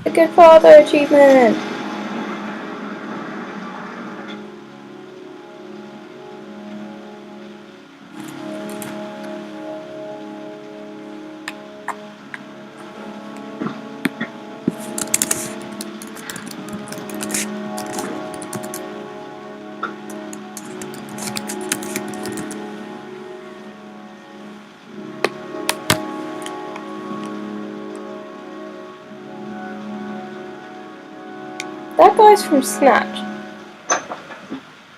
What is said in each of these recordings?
A good father achievement! That guy's from Snatch.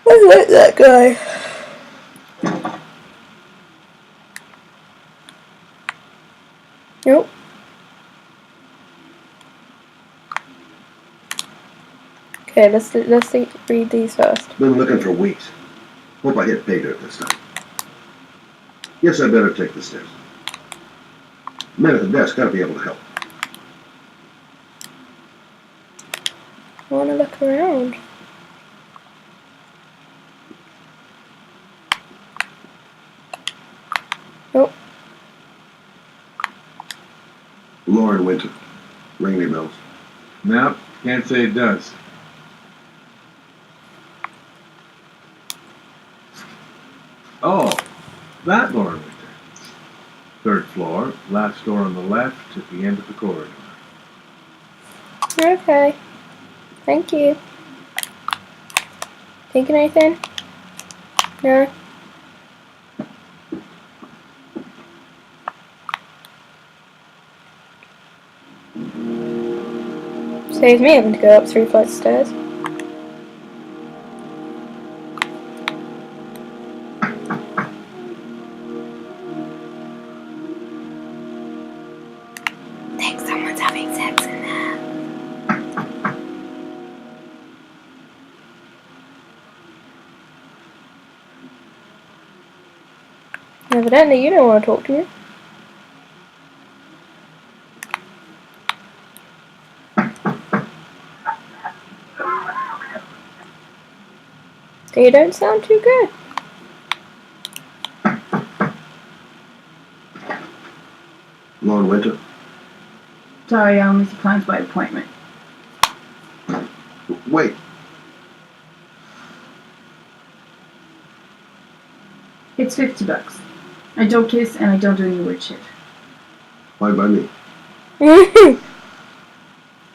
I like that guy. Nope. Okay, let's read these first. Been looking for weeks. Hope I hit pay dirt this time. Guess I better take the stairs. Men at the desk gotta be able to help. I want to look around. Nope. Lauren Winter. Ring any bells? Nope, can't say it does. Oh, that Lauren Winter. Third floor, last door on the left at the end of the corridor. Okay. Thank you. Thinking anything? No? Saves me having to go up 3 flights of stairs. I think someone's having sex in there. Evidently, you don't want to talk to me. You don't sound too good. Lauren Winter. Sorry, I only see clients by appointment. Wait. It's $50. I don't kiss and I don't do any weird shit. Fine by me.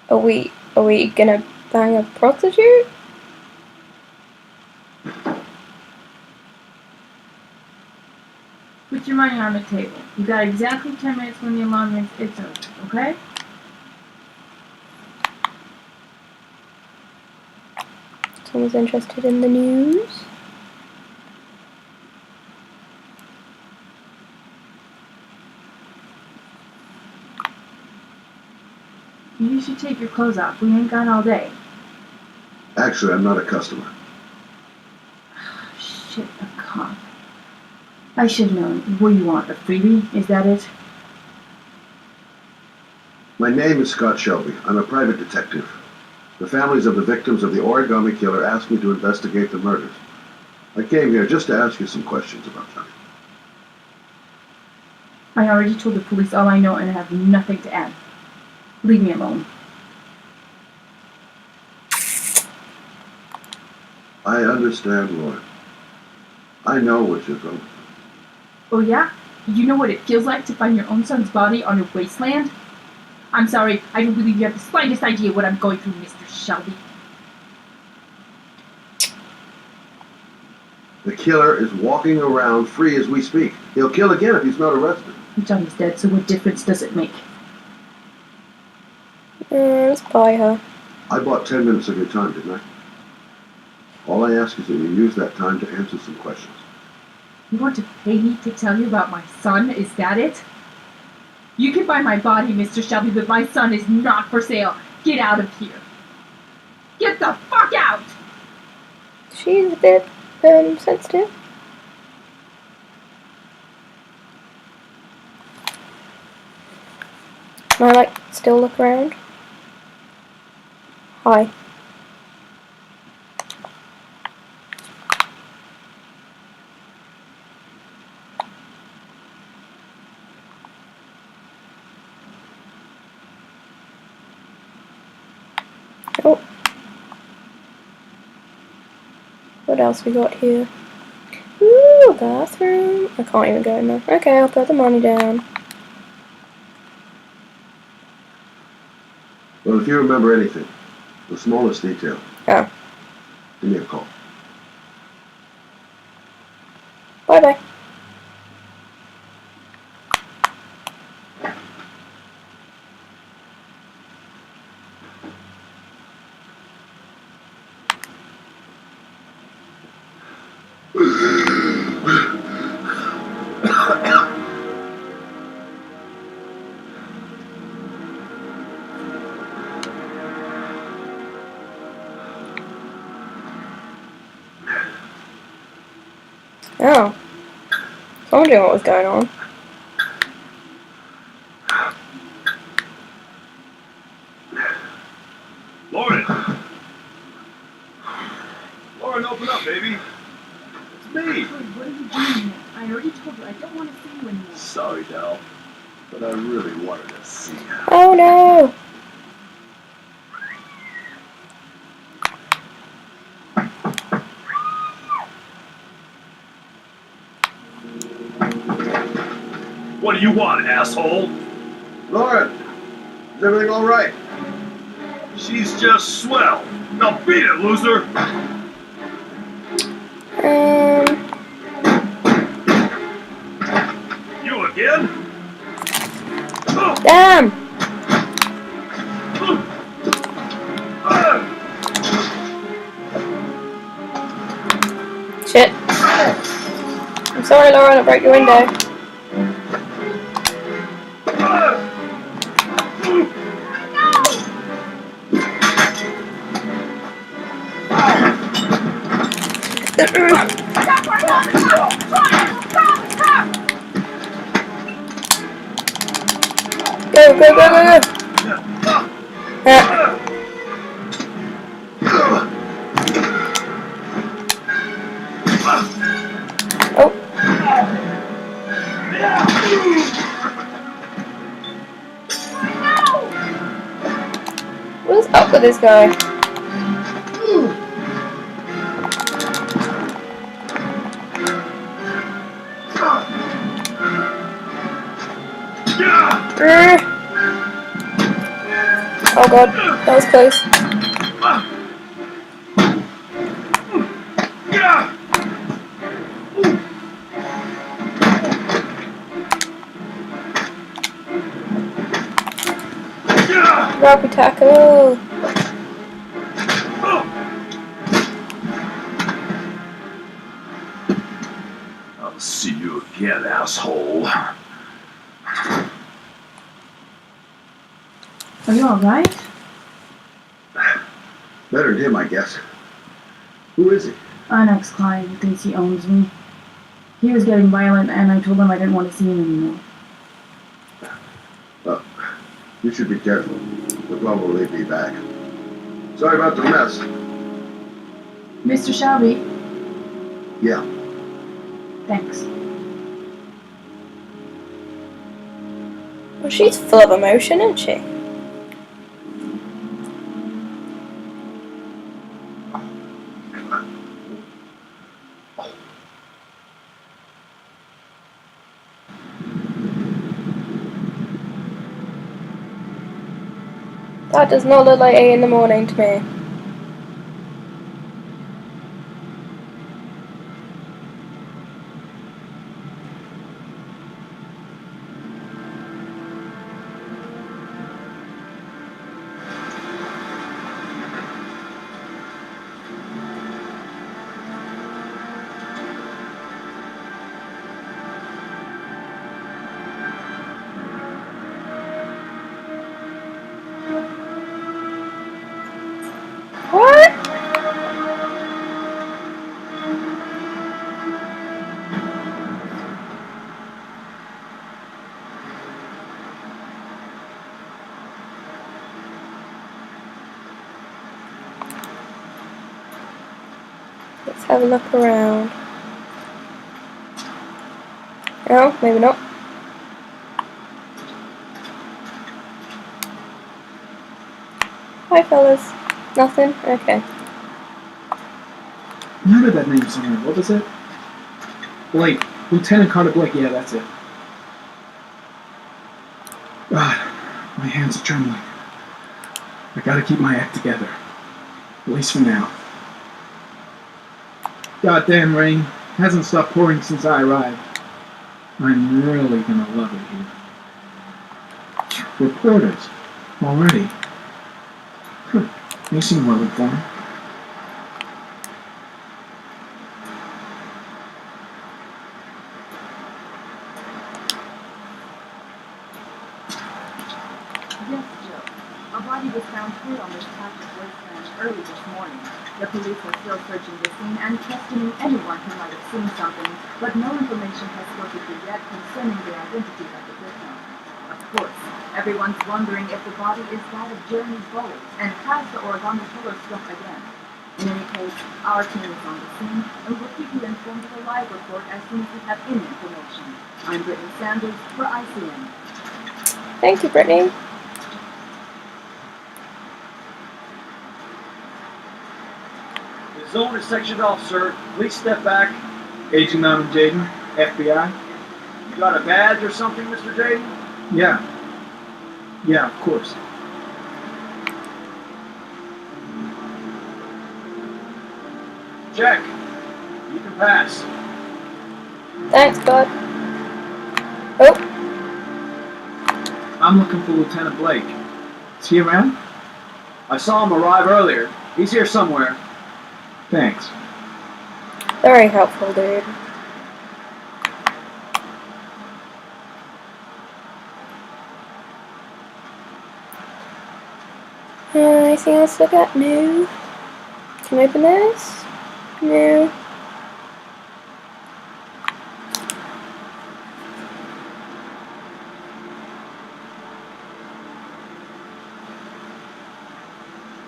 Are we gonna bang a prostitute? Put your money on the table. You got exactly 10 minutes when the alarm rings. It's over, okay? Someone's interested in the news. You should take your clothes off. We ain't got all day. Actually, I'm not a customer. Shit, a cop. I should know. What do you want, a freebie? Is that it? My name is Scott Shelby. I'm a private detective. The families of the victims of the Origami Killer asked me to investigate the murders. I came here just to ask you some questions about Johnny. I already told the police all I know and I have nothing to add. Leave me alone. I understand, Lauren. I know what you're going through. Oh yeah? You know what it feels like to find your own son's body on a wasteland? I'm sorry, I don't believe you have the slightest idea what I'm going through, Mr. Shelby. The killer is walking around free as we speak. He'll kill again if he's not arrested. Johnny's dead, so what difference does it make? Let's buy her. I bought 10 minutes of your time, didn't I? All I ask is that you use that time to answer some questions. You want to pay me to tell you about my son? Is that it? You can buy my body, Mr. Shelby, but my son is not for sale. Get out of here. Get the fuck out! She's a bit, sensitive. Can I, like, still look around? Hi. Oh. What else we got here? Ooh, bathroom. I can't even go in there. Okay, I'll put the money down. Well, if you remember anything, the smallest detail, Oh. give me a call. Bye-bye. Oh. I wondering what was going on. Lauren! Lauren, open up, baby. It's me. What are you doing? I already told you I don't want to see you anymore. Sorry, Dal, but I really wanted to see you. Oh no! What do you want, asshole? Lauren! Is everything all right? She's just swell. Now beat it, loser! You again? Damn! Shit. I'm sorry, Lauren, I broke your window. Go, go, go, go, go! Oh. What's up with this guy? Oh god, that was close. Rugby tackle. I'll see you again, asshole. Are you alright? Better than him, I guess. Who is he? An ex-client who thinks he owns me. He was getting violent, and I told him I didn't want to see him anymore. Well, you should be careful. He'll probably be back. Sorry about the mess. Mr. Shelby, Yeah. thanks. Well, she's full of emotion, isn't she? That does not look like 8 in the morning to me. Let's have a look around. Oh, maybe not. Hi, fellas. Nothing? Okay. I remember that name somewhere. What was it? Blake. Lieutenant Carter Blake. Yeah, that's it. God, my hands are trembling. I gotta keep my act together. At least for now. Goddamn rain. Hasn't stopped pouring since I arrived. I'm really gonna love it here. Reporters. Already. They seem well informed. Yes, Joe. A body was found here on this patch of wasteland early this morning. The police are still searching the scene and questioning anyone who might have seen something, but no information has surfaced yet concerning the identity of the victim. Of course, everyone's wondering if the body is that of Jeremy Bowles, and has the origami killer struck again. In any case, our team is on the scene, and we'll keep you informed of a live report as soon as we have any information. I'm Brittany Sanders for ICN. Thank you, Brittany. The zone is sectioned off, sir. Please step back. Agent Norman Jaden, FBI. You got a badge or something, Mr. Jaden? Yeah. Yeah, of course. Check. You can pass. Thanks, bud. Oh, I'm looking for Lieutenant Blake. Is he around? I saw him arrive earlier. He's here somewhere. Thanks. very helpful, dude. Anything else I got? No. Can I open this? No.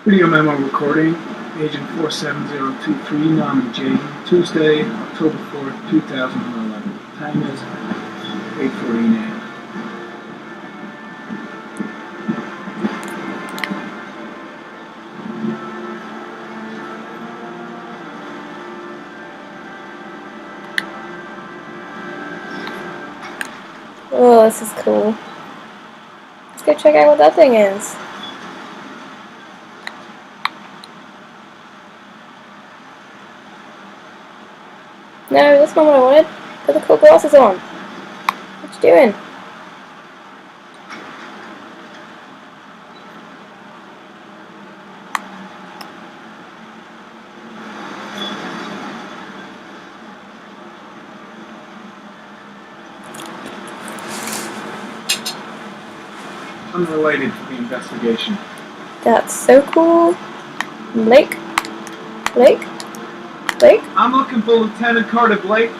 Video memo recording, Agent 47023, Norman J. Tuesday, October 4th, 2011. Time is 8:14 a.m. Oh, this is cool. Let's go check out what that thing is. No, that's not what I wanted. Put the cool glasses on. What you doing? Unrelated to the investigation. That's so cool. Blake? Blake? Blake? I'm looking for Lieutenant Carter Blake.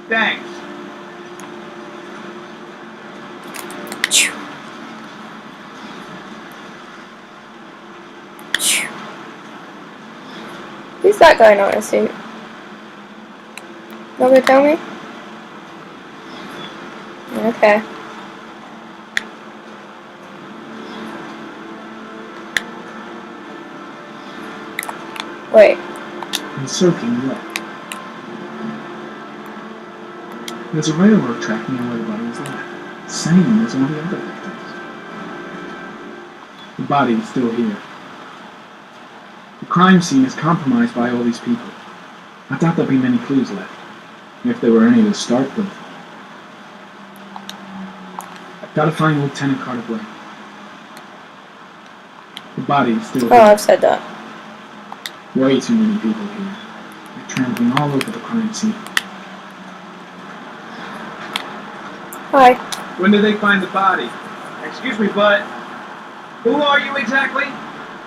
Thanks. Who's that guy not in a suit? Not gonna tell me? Okay. Wait. And soaking wet. There's a railroad track near where the body was left. Same as all the other victims. The body is still here. The crime scene is compromised by all these people. I doubt there'll be many clues left, if there were any to start with. I've got to find Lieutenant Carter Blake. The body is still Oh, here. I've said that. Way too many people here. They're trampling all over the crime scene. Hi. When did they find the body? Excuse me, but who are you exactly?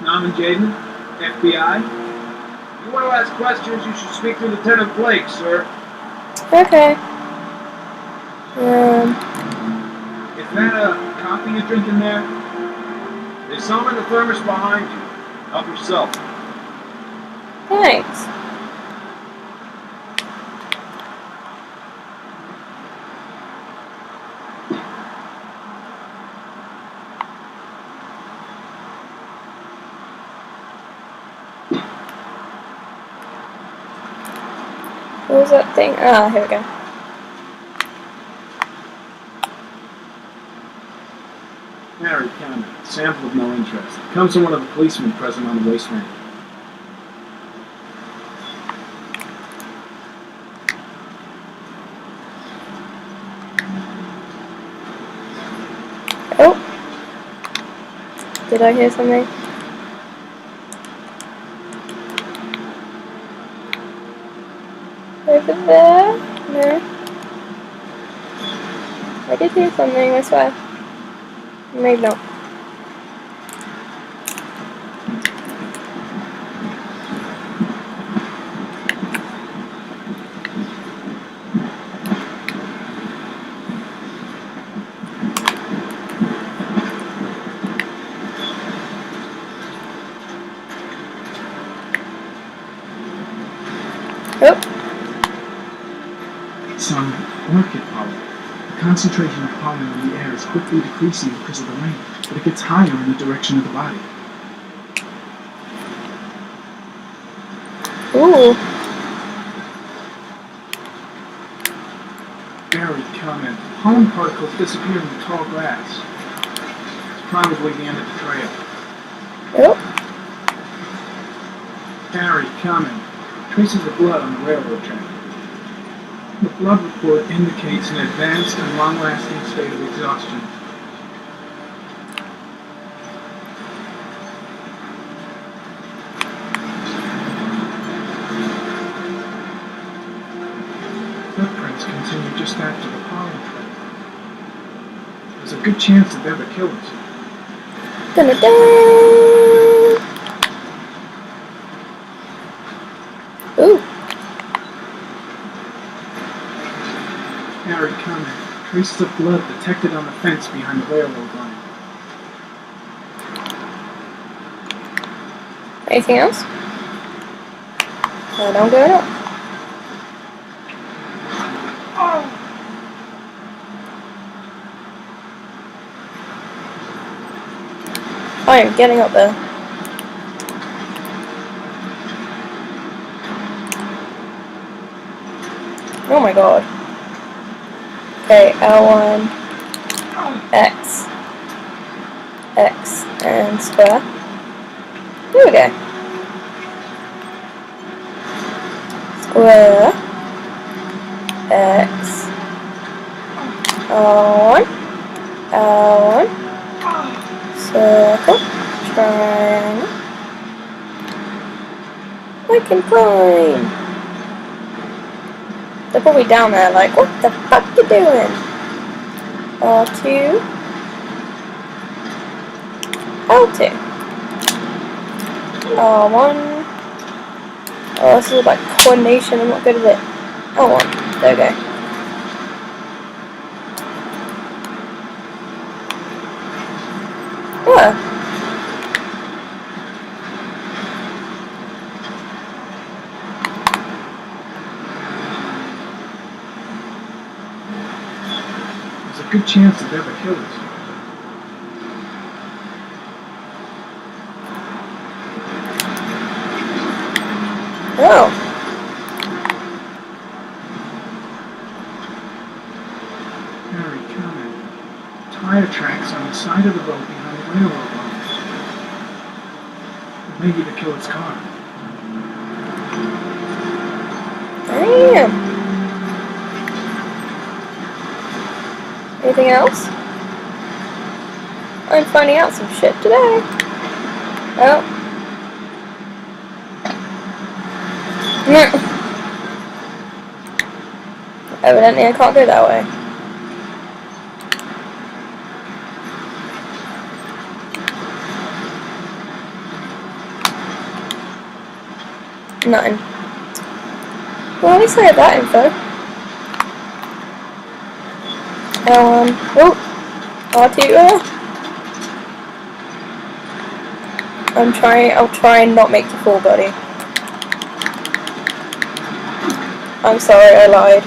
Norman Jaden, FBI. If you want to ask questions, you should speak to Lieutenant Blake, sir. Okay. Is that a coffee you're drinking there? There's some in the thermos behind you. Help yourself. Thanks. What was that thing? Ah, here we go. Harry Cameron, sample of no interest. Comes from one of the policemen present on the wasteland. Oh! Did I hear something? Over there? No. I did hear something, I swear. Maybe not. Oh! Some orchid pollen. The concentration of pollen in the air is quickly decreasing because of the rain, but it gets higher in the direction of the body. Ooh! Very common. Pollen particles disappear in the tall grass. It's probably the end of the trail. Oh! Very common. Traces of blood on the railroad track. The blood report indicates an advanced and long-lasting state of exhaustion. Footprints continue just after the pollen trail. There's a good chance that they're the killers. Dun-dun-dun! Ooh! Harry Conner. Traces of blood detected on the fence behind the railroad line. Anything else? I don't go up. I am getting up there. Oh my god. Okay, L1, X, X, and square. There we go. Square, X, L1, L1, circle, triangle. I can climb! They're probably down there like, what the fuck you doing? R2, L2, R1. Oh, this is about coordination, I'm not good at it. L1, there we go. What? There's a good chance that they're the killers. Oh. Harry Conner. Tire tracks on the side of the road behind the railroad line. Maybe the killer's car. Damn. Anything else? I'm finding out some shit today. Oh. Evidently I can't go that way. Nothing. Well, at least I had that info. R2, I'll try and not make you fall, buddy. I'm sorry, I lied.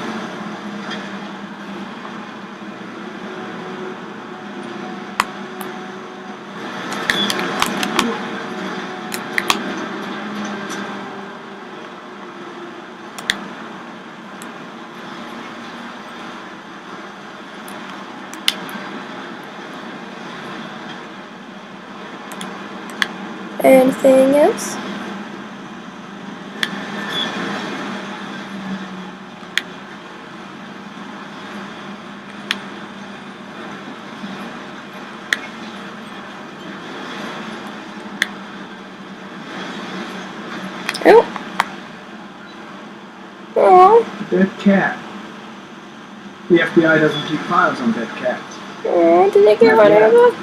Anything else? Oh. Oh. Dead cat. The FBI doesn't keep files on dead cats. Oh, did they get run over?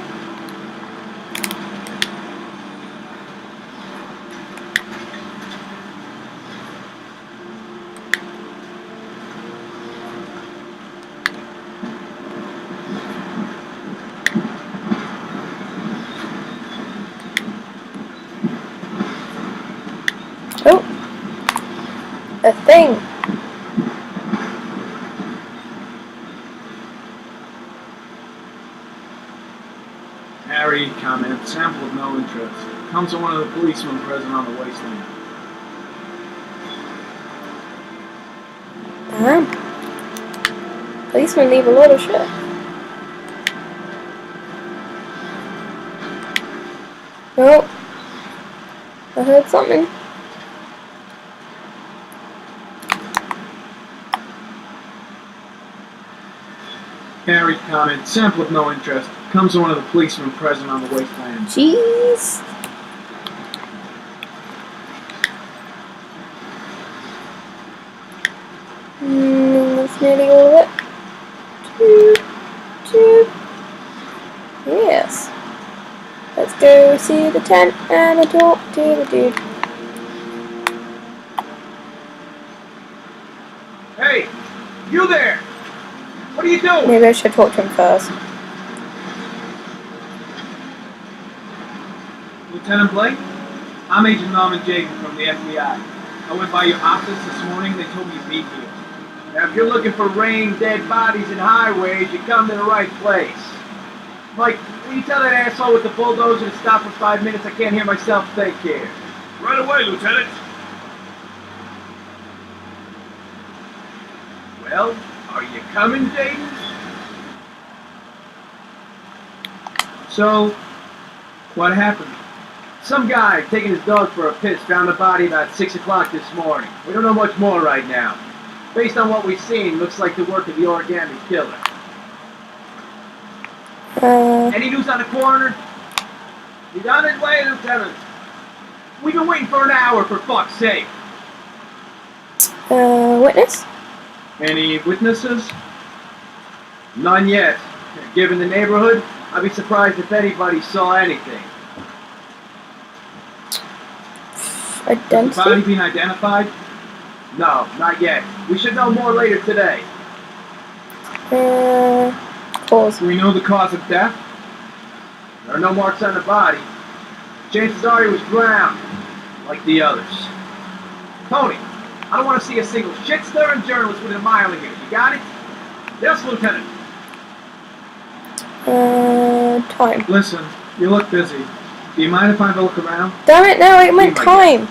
Oh. A thing. Harry comment, sample of no interest. Comes from one of the policemen present on the wasteland. Damn. Policemen leave a lot of shit. Oh. I heard something. Harry comment, sample of no interest. Comes from one of the policemen present on the wasteland. Jeez. That's nearly all of it. Yes. Let's go see the tent and talk to the dude. Hey, you there! What are you doing? Maybe I should talk to him first. Lieutenant Blake, I'm Agent Norman Jacob from the FBI. I went by your office this morning. They told me you'd be here. Now, if you're looking for rain, dead bodies, and highways, you come to the right place. Mike, will you tell that asshole with the bulldozer to stop for 5 minutes? I can't hear myself think here. Right away, Lieutenant. Well, are you coming, Jaden? So, what happened? Some guy taking his dog for a piss found the body about 6 o'clock this morning. We don't know much more right now. Based on what we've seen, looks like the work of the origami killer. Any news on the coroner? He's on his way, Lieutenant. We've been waiting for an hour, for fuck's sake. Witness? Any witnesses? None yet. Given the neighborhood, I'd be surprised if anybody saw anything. Has the body Identity? been identified? No, not yet. We should know more later today. Pause. Do we know the cause of death? There are no marks on the body. Chances are he was drowned, like the others. Tony, I don't want to see a single shit-stirring journalist within a mile of here. You got it? Yes, Lieutenant. Time. Listen, you look busy. Do you mind if I have a look around? Damn it, no, it meant Oh my time.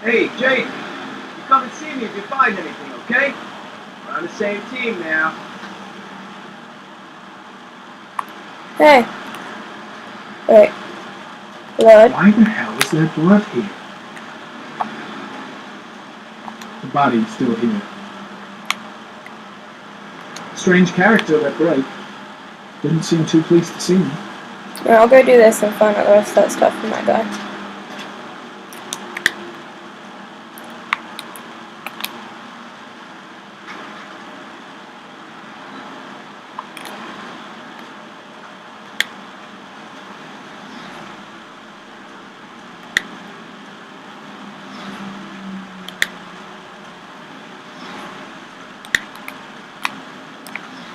Hey, Jake, you come and see me if you find anything, okay? We're on the same team now. Hey. Wait. Blood. Why the hell is there blood here? The body's still here. Strange character, that Blake. Didn't seem too pleased to see me. Right, I'll go do this and find out the rest of that stuff from that guy.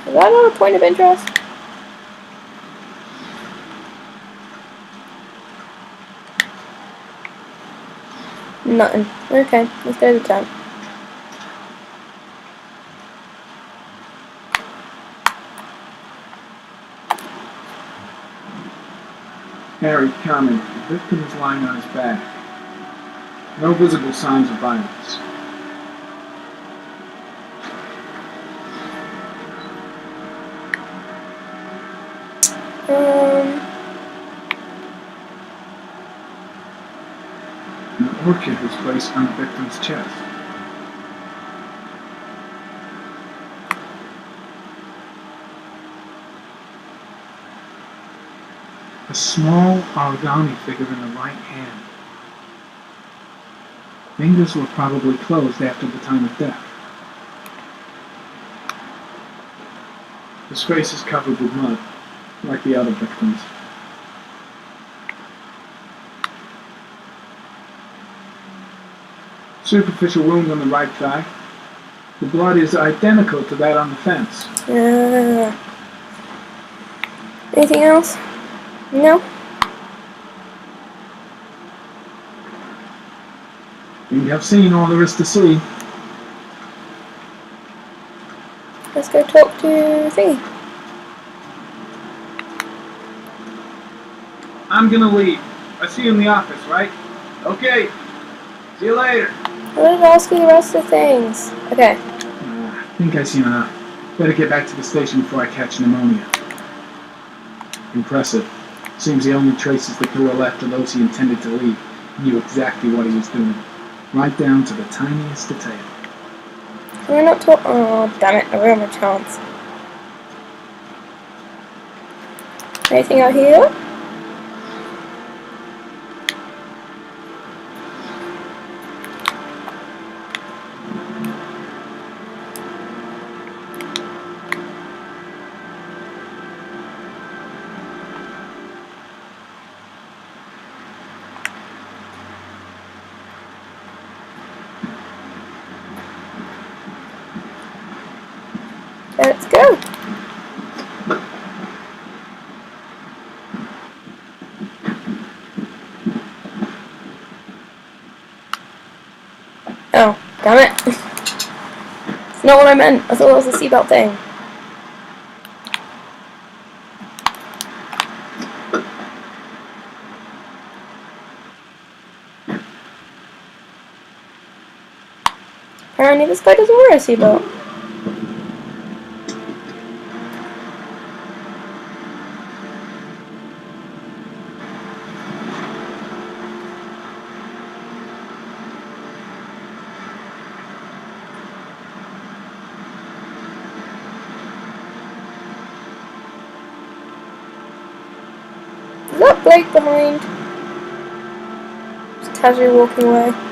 Is that not a point of interest? Nothing. Okay, let's go to the tent. Harry, comment. The victim is lying on his back. No visible signs of violence. An orchid was placed on the victim's chest. A small origami figure in the right hand. Fingers were probably closed after the time of death. His face is covered with mud, like the other victims. Superficial wound on the right thigh. The blood is identical to that on the fence. Anything else? No? We have seen all there is to see. Let's go talk to Thingy. I'm gonna leave. I see you in the office, right? Okay. See you later. I wanted to ask you the rest of the things. Okay. I think I see enough. Better get back to the station before I catch pneumonia. Impressive. Seems the only traces the killer left are those he intended to leave. He knew exactly what he was doing. Right down to the tiniest detail. We're not talking. Oh, damn it. I ruined my chance. Anything out here? Let's go. Oh, damn it. It's not what I meant. I thought it was a seatbelt thing. Apparently this guy doesn't wear a seatbelt. Is that Blake behind? Just casually walking away.